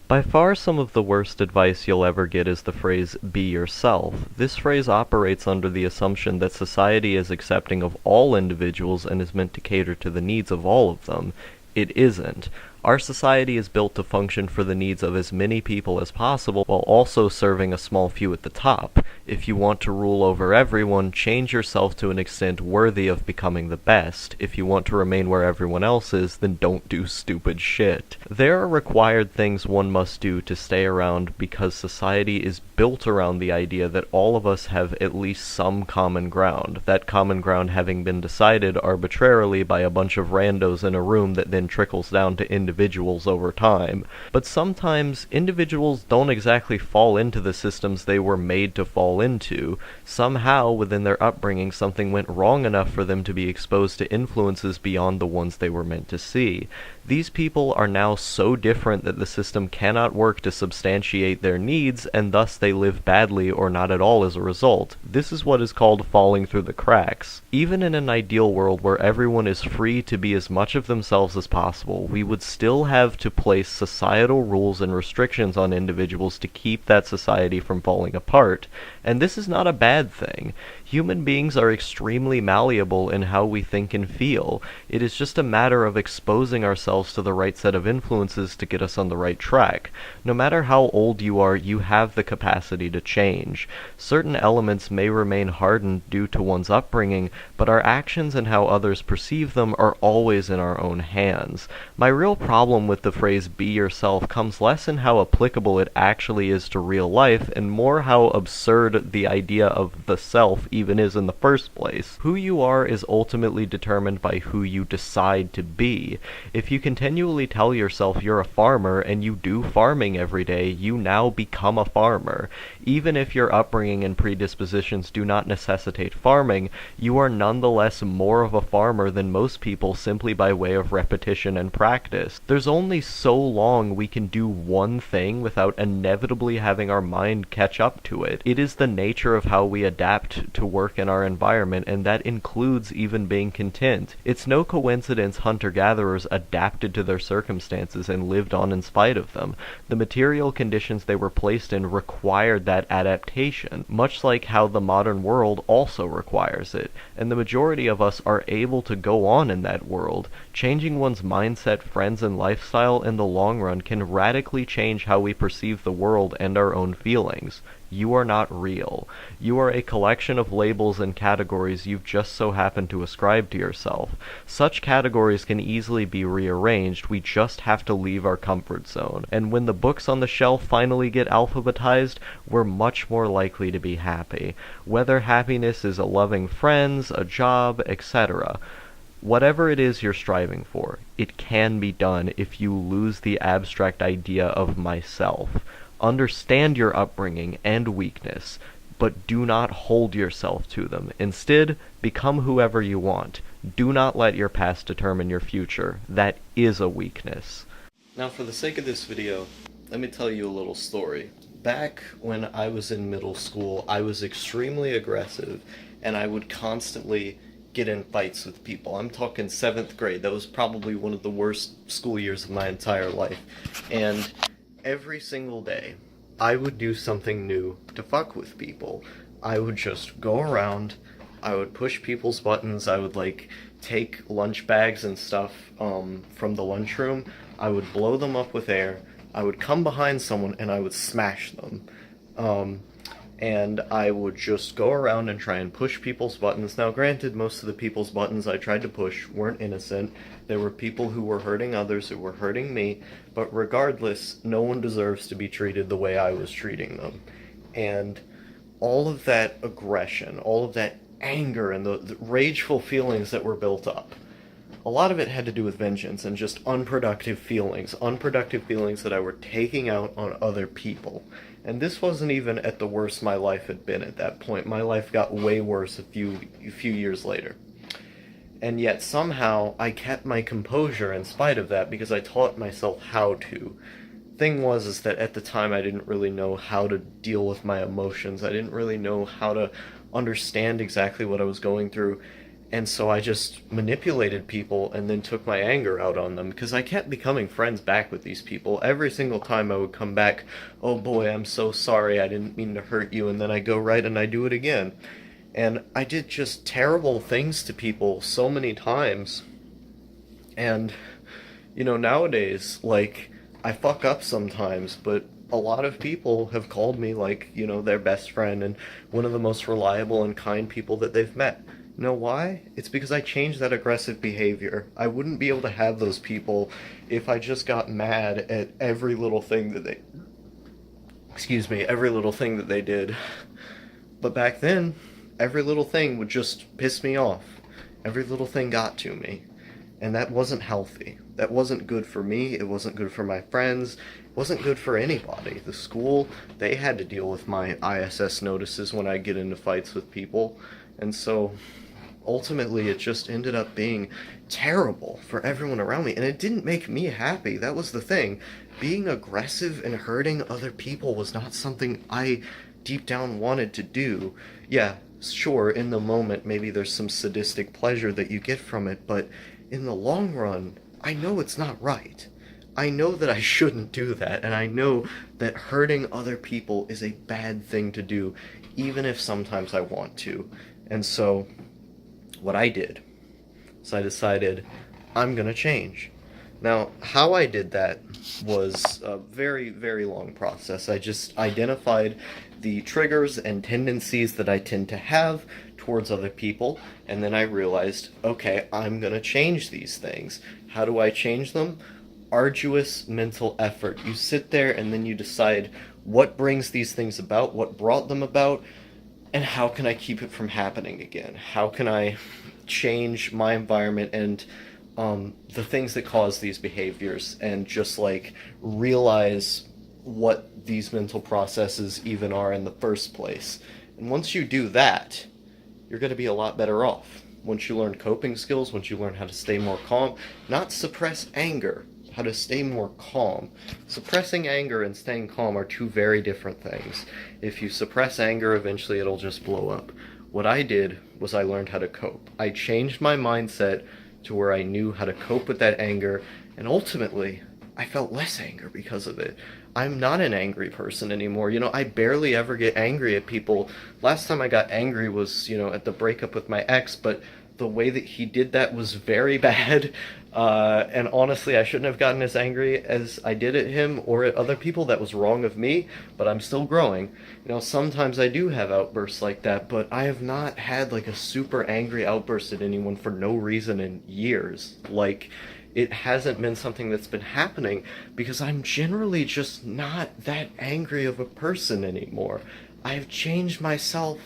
By far some of the worst advice you'll ever get is the phrase, be yourself. This phrase operates under the assumption that society is accepting of all individuals and is meant to cater to the needs of all of them. It isn't. Our society is built to function for the needs of as many people as possible while also serving a small few at the top. If you want to rule over everyone, change yourself to an extent worthy of becoming the best. If you want to remain where everyone else is, then don't do stupid shit. There are required things one must do to stay around because society is built around the idea that all of us have at least some common ground, that common ground having been decided arbitrarily by a bunch of randos in a room that then trickles down to individuals over time. But sometimes individuals don't exactly fall into the systems they were made to fall into. Somehow, within their upbringing, something went wrong enough for them to be exposed to influences beyond the ones they were meant to see. These people are now so different that the system cannot work to substantiate their needs, and thus they live badly or not at all as a result. This is what is called falling through the cracks. Even in an ideal world where everyone is free to be as much of themselves as possible, we would still have to place societal rules and restrictions on individuals to keep that society from falling apart. And this is not a bad thing. Human beings are extremely malleable in how we think and feel. It is just a matter of exposing ourselves to the right set of influences to get us on the right track. No matter how old you are, you have the capacity to change. Certain elements may remain hardened due to one's upbringing, but our actions and how others perceive them are always in our own hands. My real problem with the phrase be yourself comes less in how applicable it actually is to real life and more how absurd the idea of the self even is in the first place. Who you are is ultimately determined by who you decide to be. If you continually tell yourself you're a farmer and you do farming every day, you now become a farmer. Even if your upbringing and predispositions do not necessitate farming, you are nonetheless more of a farmer than most people simply by way of repetition and practice. There's only so long we can do one thing without inevitably having our mind catch up to it. It is the nature of how we adapt to work in our environment, and that includes even being content. It's no coincidence hunter-gatherers adapted to their circumstances and lived on in spite of them. The material conditions they were placed in required that adaptation, much like how the modern world also requires it, and the majority of us are able to go on in that world. Changing one's mindset, friends, and lifestyle in the long run can radically change how we perceive the world and our own feelings. You are not real. You are a collection of labels and categories you've just so happened to ascribe to yourself. Such categories can easily be rearranged, we just have to leave our comfort zone. And when the books on the shelf finally get alphabetized, we're much more likely to be happy. Whether happiness is a loving friends, a job, etc. Whatever it is you're striving for, it can be done if you lose the abstract idea of myself. Understand your upbringing and weakness, but do not hold yourself to them. Instead, become whoever you want. Do not let your past determine your future. That is a weakness. Now, for the sake of this video, let me tell you a little story. Back when I was in middle school, I was extremely aggressive, and I would constantly get in fights with people. I'm talking 7th grade. That was probably one of the worst school years of my entire life. And every single day, I would do something new to fuck with people. I would just go around, I would push people's buttons, I would, take lunch bags and stuff, from the lunchroom, I would blow them up with air, I would come behind someone and I would smash them. And I would just go around and try and push people's buttons. Now, granted, most of the people's buttons I tried to push weren't innocent. There were people who were hurting others, who were hurting me, but regardless, no one deserves to be treated the way I was treating them. And all of that aggression, all of that anger, and the rageful feelings that were built up, a lot of it had to do with vengeance and just unproductive feelings that I were taking out on other people. And this wasn't even at the worst my life had been at that point. My life got way worse a few years later. And yet somehow I kept my composure in spite of that because I taught myself how to. Thing was is that at the time I didn't really know how to deal with my emotions. I didn't really know how to understand exactly what I was going through. And so I just manipulated people and then took my anger out on them because I kept becoming friends back with these people. Every single time I would come back, oh boy, I'm so sorry, I didn't mean to hurt you, and then I go right and I do it again. And I did just terrible things to people so many times. And, nowadays, like, I fuck up sometimes, but a lot of people have called me, like, their best friend and one of the most reliable and kind people that they've met. You know why? It's because I changed that aggressive behavior. I wouldn't be able to have those people if I just got mad at every little thing that every little thing that they did. But back then, every little thing would just piss me off. Every little thing got to me. And that wasn't healthy. That wasn't good for me. It wasn't good for my friends. It wasn't good for anybody. The school, they had to deal with my ISS notices when I get into fights with people. And so ultimately it just ended up being terrible for everyone around me. And it didn't make me happy. That was the thing. Being aggressive and hurting other people was not something I deep down wanted to do. Yeah, sure, in the moment maybe there's some sadistic pleasure that you get from it, but in the long run, I know it's not right. I know that I shouldn't do that, and I know that hurting other people is a bad thing to do, even if sometimes I want to. And so, what I did is I decided I'm gonna change. Now, how I did that was a very, very long process. I just identified the triggers and tendencies that I tend to have towards other people, and then I realized, okay, I'm gonna change these things. How do I change them? Arduous mental effort. You sit there and then you decide what brings these things about, what brought them about, and how can I keep it from happening again? How can I change my environment and the things that cause these behaviors, and just like realize what these mental processes even are in the first place. And once you do that, you're going to be a lot better off. Once you learn coping skills, once you learn how to stay more calm, not suppress anger, how to stay more calm. Suppressing anger and staying calm are two very different things. If you suppress anger, eventually it'll just blow up. What I did was I learned how to cope. I changed my mindset to where I knew how to cope with that anger, and ultimately, I felt less anger because of it. I'm not an angry person anymore. I barely ever get angry at people. Last time I got angry was, at the breakup with my ex, but the way that he did that was very bad. And honestly, I shouldn't have gotten as angry as I did at him or at other people. That was wrong of me, but I'm still growing. Sometimes I do have outbursts like that, but I have not had like a super angry outburst at anyone for no reason in years. Like, it hasn't been something that's been happening because I'm generally just not that angry of a person anymore. I've changed myself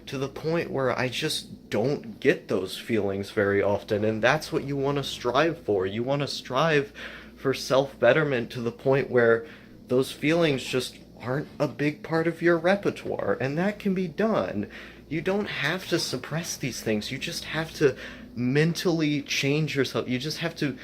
to the point where I just don't get those feelings very often, and that's what you want to strive for. You want to strive for self-betterment to the point where those feelings just aren't a big part of your repertoire, and that can be done. You don't have to suppress these things. You just have to mentally change yourself. You just have to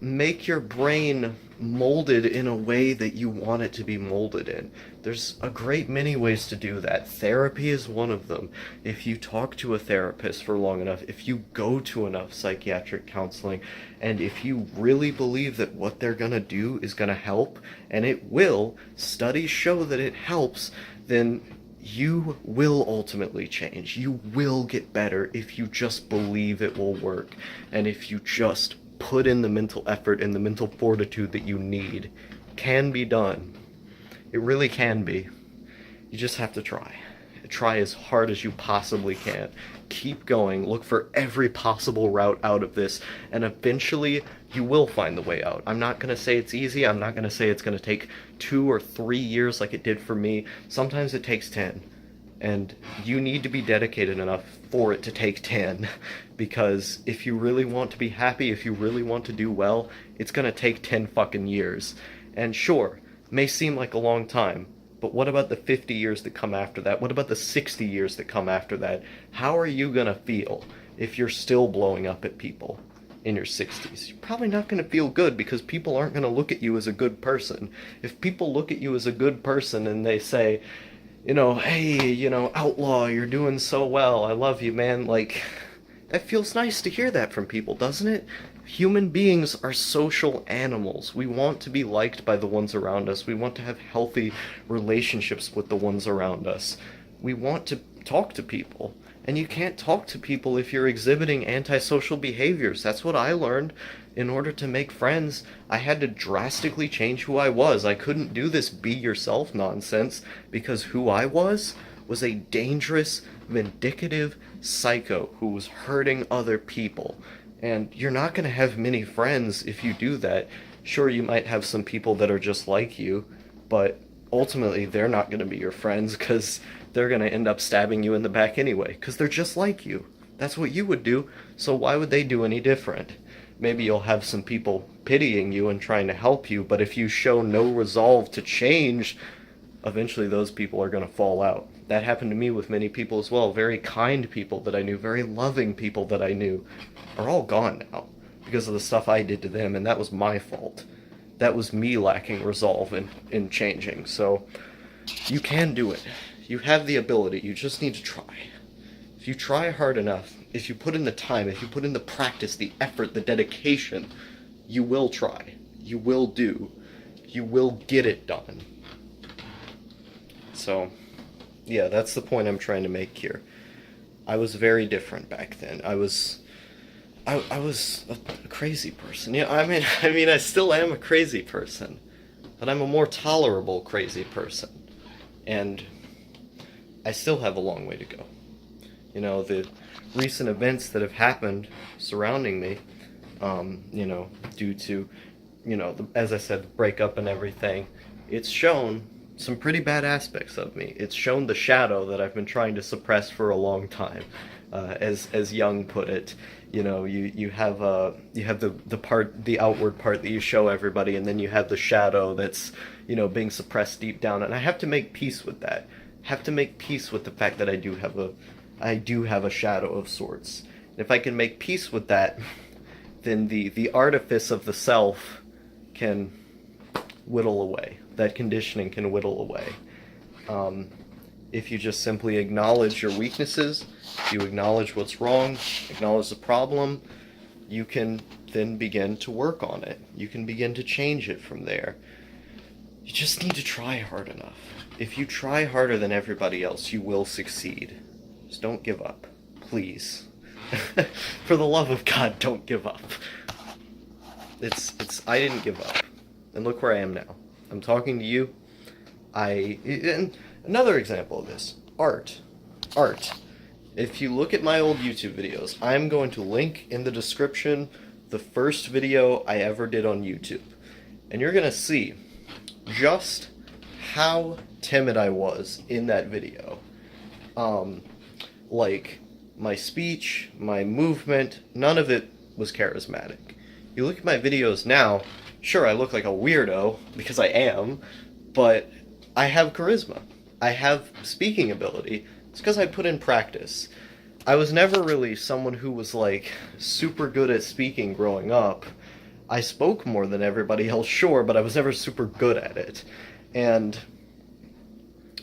make your brain molded in a way that you want it to be molded in. There's a great many ways to do that. Therapy is one of them. If you talk to a therapist for long enough, if you go to enough psychiatric counseling, and if you really believe that what they're gonna do is gonna help, and it will, studies show that it helps, then you will ultimately change. You will get better if you just believe it will work, and if you just put in the mental effort and the mental fortitude that you need. Can be done. It really can be. You just have to try. Try as hard as you possibly can. Keep going. Look for every possible route out of this, and eventually you will find the way out. I'm not going to say it's easy. I'm not going to say it's going to take 2 or 3 years like it did for me. Sometimes it takes 10. And you need to be dedicated enough for it to take 10, because if you really want to be happy, if you really want to do well, it's gonna take 10 fucking years. And sure, it may seem like a long time, but what about the 50 years that come after that? What about the 60 years that come after that? How are you gonna feel if you're still blowing up at people in your 60s? You're probably not gonna feel good, because people aren't gonna look at you as a good person. If people look at you as a good person and they say, hey, outlaw, you're doing so well, I love you, man, like, That feels nice to hear that from people, doesn't it? Human beings are social animals. We want to be liked by the ones around us. We want to have healthy relationships with the ones around us. We want to talk to people. And you can't talk to people if you're exhibiting antisocial behaviors. That's what I learned. In order to make friends, I had to drastically change who I was. I couldn't do this be yourself nonsense because who I was a dangerous, vindictive psycho who was hurting other people. And you're not going to have many friends if you do that. Sure, you might have some people that are just like you, but ultimately they're not going to be your friends because they're going to end up stabbing you in the back anyway, because they're just like you. That's what you would do, so why would they do any different? Maybe you'll have some people pitying you and trying to help you, but if you show no resolve to change, eventually those people are going to fall out. That happened to me with many people as well. Very kind people that I knew, very loving people that I knew, are all gone now because of the stuff I did to them, and that was my fault. That was me lacking resolve in changing. So you can do it. You have the ability. You just need to try. If you try hard enough, if you put in the time, if you put in the practice, the effort, the dedication, you will try. You will do. You will get it done. So, yeah, that's the point I'm trying to make here. I was very different back then. I was a crazy person. Yeah, I mean, I still am a crazy person, but I'm a more tolerable crazy person, and I still have a long way to go. You know, the recent events that have happened surrounding me, due to, as I said, the breakup and everything, it's shown some pretty bad aspects of me. It's shown the shadow that I've been trying to suppress for a long time. As Jung put it, you have the outward part that you show everybody, and then you have the shadow that's being suppressed deep down. And I have to make peace with that. Have to make peace with the fact that I do have a shadow of sorts. And if I can make peace with that, then the artifice of the self can whittle away. That conditioning can whittle away. If you just simply acknowledge your weaknesses, if you acknowledge what's wrong, acknowledge the problem, you can then begin to work on it. You can begin to change it from there. You just need to try hard enough. If you try harder than everybody else, you will succeed. Just don't give up. Please. For the love of God, don't give up. I didn't give up. And look where I am now. I'm talking to you. And another example of this. Art. If you look at my old YouTube videos, I'm going to link in the description the first video I ever did on YouTube. And you're going to see just how timid I was in that video. Like, my speech, my movement, none of it was charismatic. You look at my videos now, sure, I look like a weirdo, because I am, but I have charisma. I have speaking ability. It's because I put in practice. I was never really someone who was, like, super good at speaking growing up. I spoke more than everybody else, sure, but I was never super good at it. And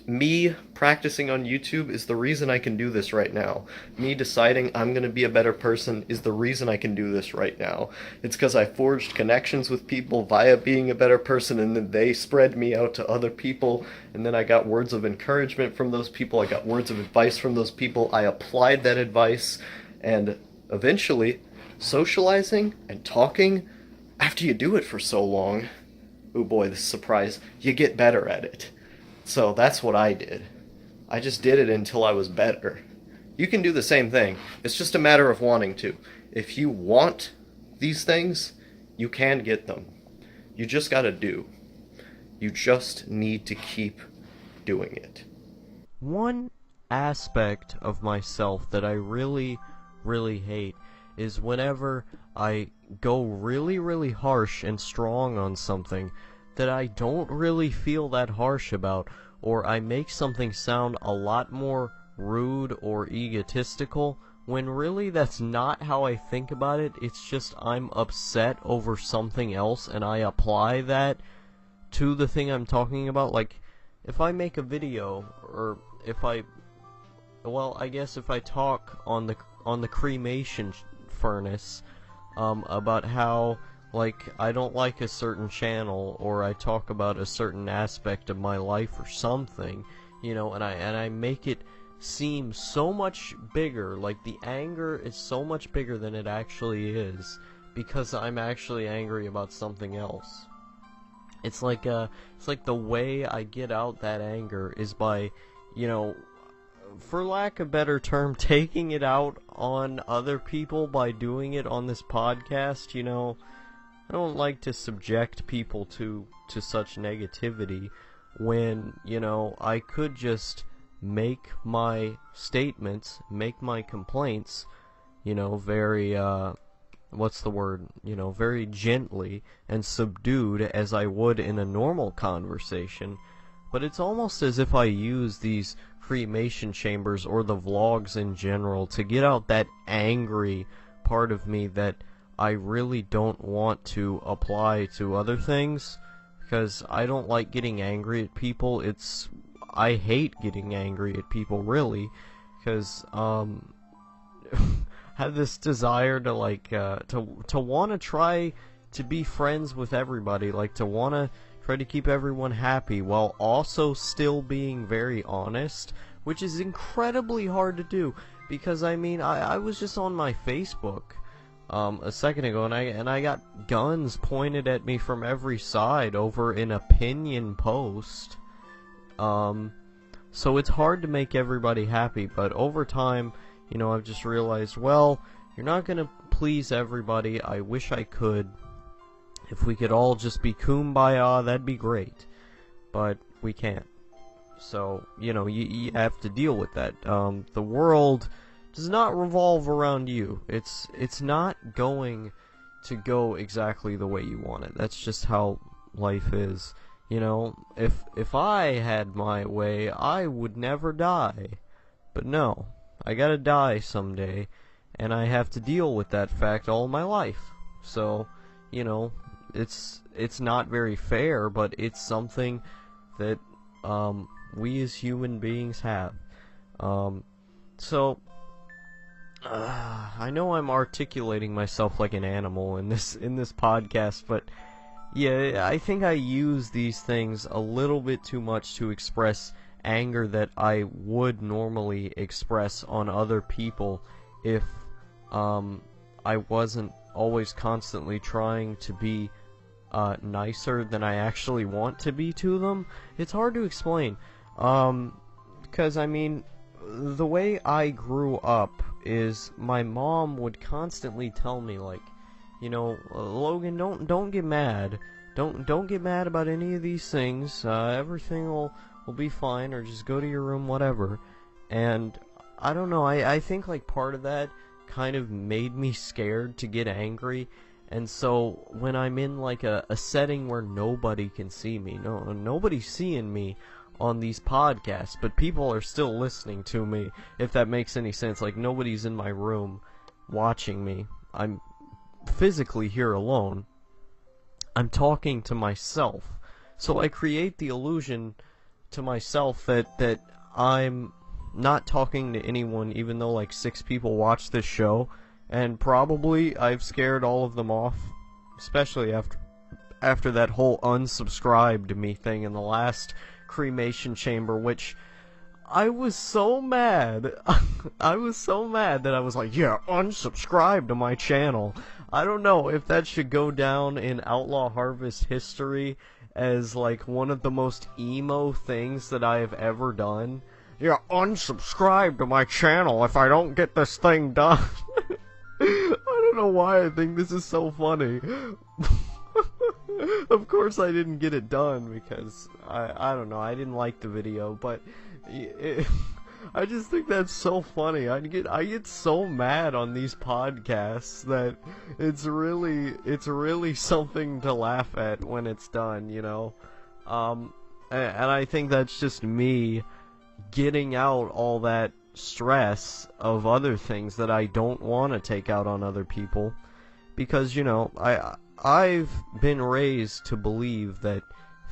me practicing on YouTube is the reason I can do this right now. Me deciding I'm going to be a better person is the reason I can do this right now. It's because I forged connections with people via being a better person, and then they spread me out to other people, and then I got words of encouragement from those people, I got words of advice from those people, I applied that advice, and eventually, socializing and talking, after you do it for so long, oh boy, this is a surprise, you get better at it. So that's what I did. I just did it until I was better. You can do the same thing. It's just a matter of wanting to. If you want these things, you can get them. You just gotta do. You just need to keep doing it. One aspect of myself that I really, really hate is whenever I go really, really harsh and strong on something that I don't really feel that harsh about, or I make something sound a lot more rude or egotistical, when really that's not how I think about it. It's just I'm upset over something else and I apply that to the thing I'm talking about. Like, if I make a video, or if I guess if I talk on on the cremation furnace, about how, like, I don't like a certain channel, or I talk about a certain aspect of my life or something, you know, and I make it seem so much bigger, like the anger is so much bigger than it actually is, because I'm actually angry about something else. It's like the way I get out that anger is by, you know, for lack of a better term, taking it out on other people by doing it on this podcast, you know. I don't like to subject people to such negativity when, you know, I could just make my statements, make my complaints, you know, very, very gently and subdued as I would in a normal conversation. But it's almost as if I use these cremation chambers or the vlogs in general to get out that angry part of me that I really don't want to apply to other things, because I don't like getting angry at people. I hate getting angry at people, really, because I have this desire to, like, to want to try to be friends with everybody, like, to want to try to keep everyone happy while also still being very honest, which is incredibly hard to do, because, I mean, I was just on my Facebook a second ago, and I got guns pointed at me from every side over an opinion post. So it's hard to make everybody happy, but over time, you know, I've just realized, well, you're not gonna please everybody. I wish I could. If we could all just be kumbaya, that'd be great. But we can't. So, you know, you have to deal with that. The world does not revolve around you. It's not going to go exactly the way you want it. That's just how life is. You know, if I had my way, I would never die. But no, I gotta die someday, and I have to deal with that fact all my life. So, you know, it's not very fair, but it's something that we as human beings have. I know I'm articulating myself like an animal in this podcast, but yeah, I think I use these things a little bit too much to express anger that I would normally express on other people if I wasn't always constantly trying to be nicer than I actually want to be to them. It's hard to explain, because, I mean, the way I grew up is my mom would constantly tell me, like, you know, Logan, don't get mad. Don't get mad about any of these things. Everything will be fine, or just go to your room, whatever. And I don't know, I think, like, part of that kind of made me scared to get angry. And so when I'm in, like, a setting where nobody can see me, nobody's seeing me on these podcasts, but people are still listening to me, if that makes any sense. Like, nobody's in my room watching me. I'm physically here alone. I'm talking to myself. So I create the illusion to myself that I'm not talking to anyone, even though, like, 6 people watch this show, and probably I've scared all of them off, especially after that whole unsubscribed me thing in the last cremation chamber, which I was so mad. I was so mad that I was like, yeah, unsubscribe to my channel. I don't know if that should go down in Outlaw Harvest history as, like, one of the most emo things that I have ever done. Yeah, unsubscribe to my channel if I don't get this thing done. I don't know why I think this is so funny. Of course I didn't get it done because I don't know, I didn't like the video, but I just think that's so funny. I get so mad on these podcasts that it's really something to laugh at when it's done, you know. And I think that's just me getting out all that stress of other things that I don't want to take out on other people, because, you know, I've been raised to believe that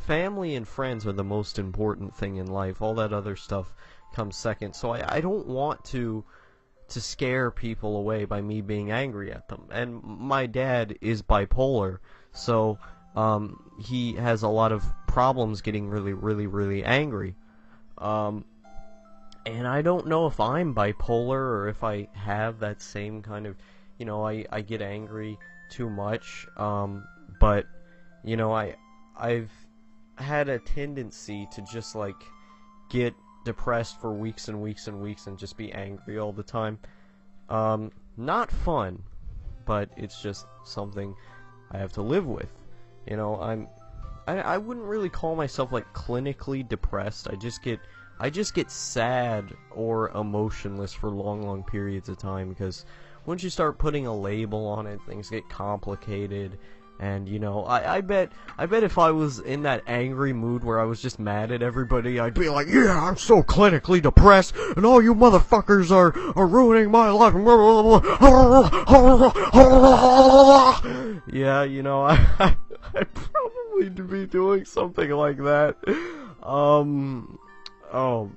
family and friends are the most important thing in life. All that other stuff comes second. So I don't want to to scare people away by me being angry at them. And my dad is bipolar, so he has a lot of problems getting really, really, really angry. And I don't know if I'm bipolar or if I have that same kind of, I get angry too much. But, I've had a tendency to just, get depressed for weeks and weeks and weeks and just be angry all the time. Not fun, but it's just something I have to live with. I wouldn't really call myself clinically depressed. I just get sad or emotionless for long periods of time, because once you start putting a label on it, things get complicated. And, I bet if I was in that angry mood where I was just mad at everybody, I'd be like, yeah, I'm so clinically depressed, and all you motherfuckers are ruining my life. Yeah, I'd probably be doing something like that. Oh,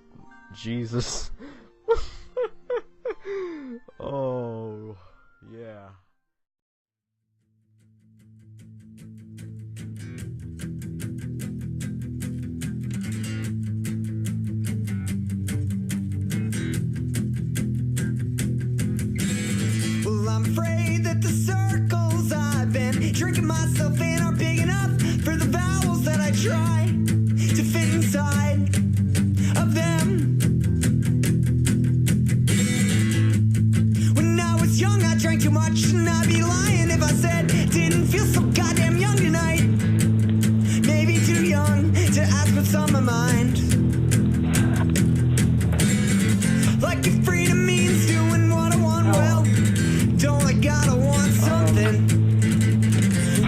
Jesus. Oh, yeah. I'm afraid that the circles I've been drinking myself in are big enough for the vowels that I try to fit inside of them. When I was young, I drank too much, and I'd be lying if I said didn't feel so goddamn young tonight. Maybe too young to ask what's on my mind. Like if freedom means doing what I want, well, don't I gotta want something?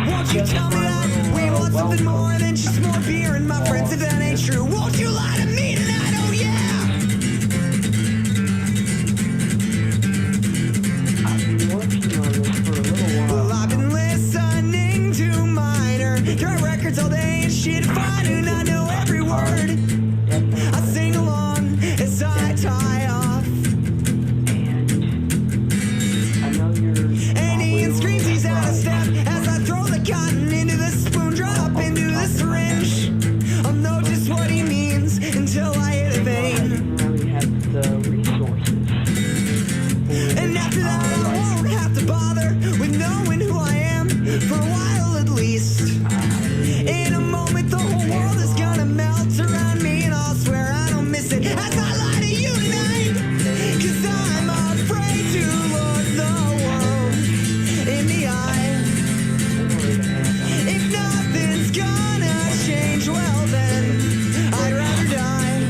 Won't you tell me that we want something more than just more beer? And my friends, if that ain't true, won't you lie to me tonight? Oh yeah! I've been working on this for a little while. Well, I've been listening to Minor Threat records all day and shit. If I do not know every word, I sing along as I tie off. And Ian screams he's out of step as I throw the cotton into the spoon, drop into the syringe. I'll know just what he means until I hit a I vein. didn't really have the resources. And after that I won't have to bother with knowing who I am, for a while at least. In a moment the whole world is gonna melt around me, and I'll swear I don't miss it as I lie to you tonight. 'Cause I'm afraid to look the world in the eye. If nothing's gonna change, well then I'd rather die.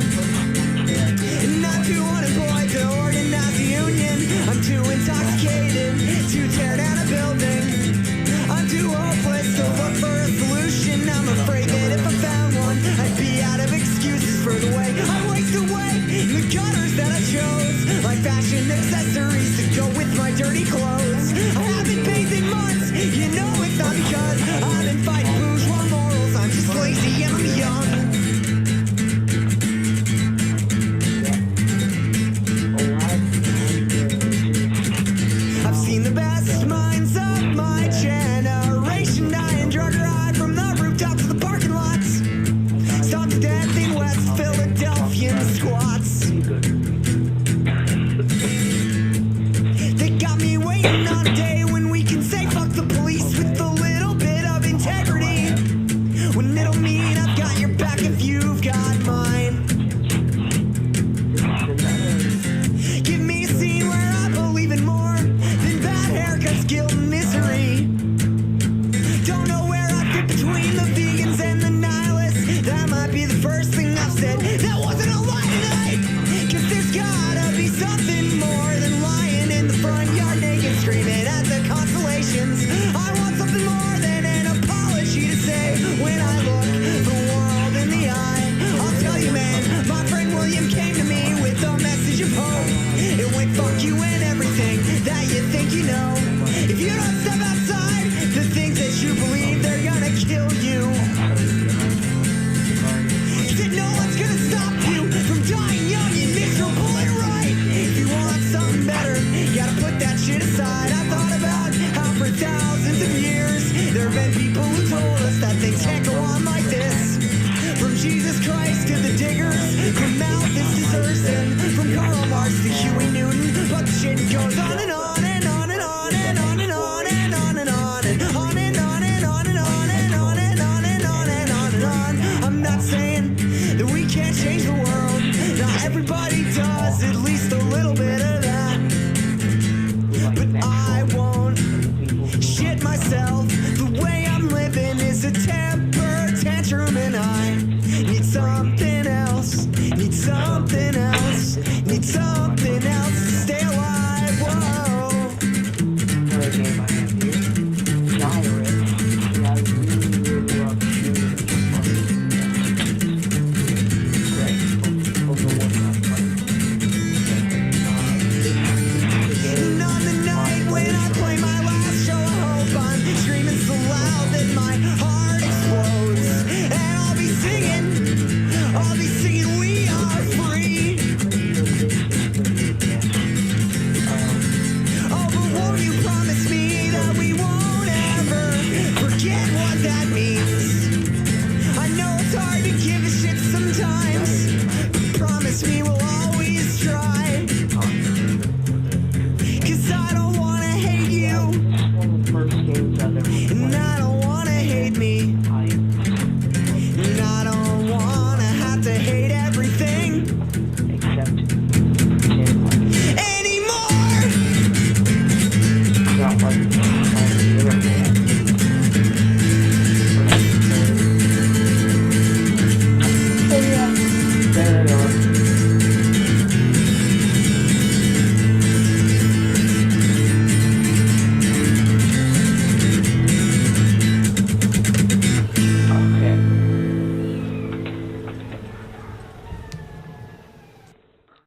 And I'm too unemployed to organize a union. I'm too intoxicated to tear down a building. I'm too hopeless to look for a solution. I'm afraid that if I found one, I'd be out of excuses for the way I waste away in the gutters that I chose, like fashion accessories to go with my dirty clothes. I haven't bathed in months, it's not because I've been fighting bourgeois morals. I'm just lazy and I'm young. I've seen the best minds of my generation die in drug ride from the rooftops to the parking lots, stoned to death in West Philadelphian squats. They got me waiting on a day when we can say fuck the police with a little bit of integrity, when it'll mean I've got your back if you've got mine. Give me a scene where I believe in more than bad haircuts, guilt, and misery. Don't know where I fit between the vegans and the nihilists. That might be the first thing I've said. at least a little bit of that. But I won't shit myself. The way I'm living is a temper tantrum, and I need something else. Need something else. Need something else to stay alive. Whoa. Another game I have here. Gyrus. See, I really love shooting. Great. We'll go one last one. And on the night when I play my last show, I hope I'm screaming so loud that my heart explodes. And I'll be singing